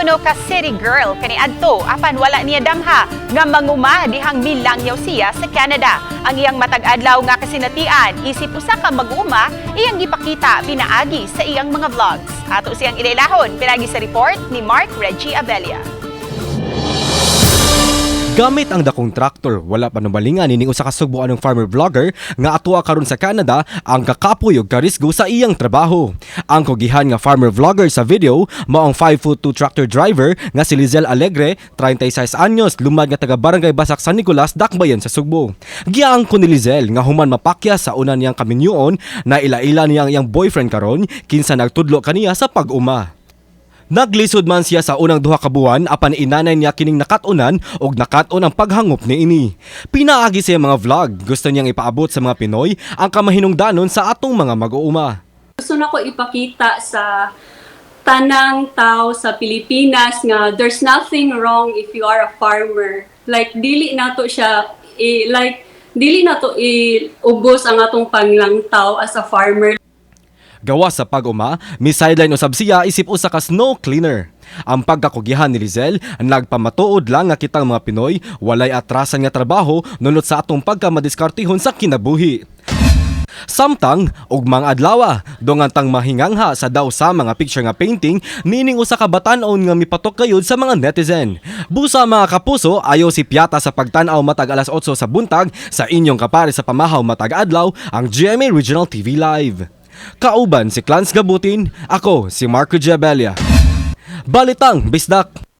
Kuno ka city girl kani adto apan wala niya damha nga manguma dihang milangyaw siya sa Canada. Ang iyang matag adlaw nga kasinatian isip usa ka mag-uma iyang gipakita pinaagi sa iyang mga vlogs. Ato siyang ilailahon pinagi sa report ni Mark Reggie Abella. Gamit ang dakong traktor, wala pa nabalingan nining usa ka sugbuan ng farmer vlogger nga atua karon sa Canada ang kakapoy ug karisgo sa iyang trabaho. Ang kugihan nga farmer vlogger sa video mao ang 5'2" tractor driver nga si Lizelle Alegre, 36 anyos, lumad nga taga Barangay Basak San Nicolas, Dakbayan sa Sugbo. Giang ko ni Lizelle nga human mapakya sa una niyang kaminyoon na ila-ila niya ang iyang boyfriend karon kinsa nagtudlo kaniya sa pag-uma. Naglisod man siya sa unang duha ka buwan apan inanay niya kining nakatunan og nakaton ang paghangop ni ini. Pinaagi siya mga vlog, gusto niyang ipaabot sa mga Pinoy ang kamahinungdanon sa atong mga mag-uuma. Gusto na ko ipakita sa tanang tao sa Pilipinas nga there's nothing wrong if you are a farmer. Like dili nato siya dili nato iubos ang atong panglangtaw as a farmer. Gawas sa pag-uma, mi-sideline usab siya isip usa ka snow cleaner. Ang pagkakugihan ni Lizelle nagpamatuod lang nga kitang mga Pinoy walay atrasan nga trabaho nunot sa atong pagkamadiskartihon sa kinabuhi. Samtang og mga adlaw dongantang mahingangha sa daw sa mga picture nga painting nining usa ka batan-on nga mipatok kayod sa mga netizen. Busa mga kapuso, ayaw si Piata sa pagtan-aw matag alas 8 sa buntag sa inyong kapare sa pamahaw matag adlaw ang GMA Regional TV Live. Kauban si Clans Gabutin, ako si Mark Reggie Abella. Balitang Bisdak.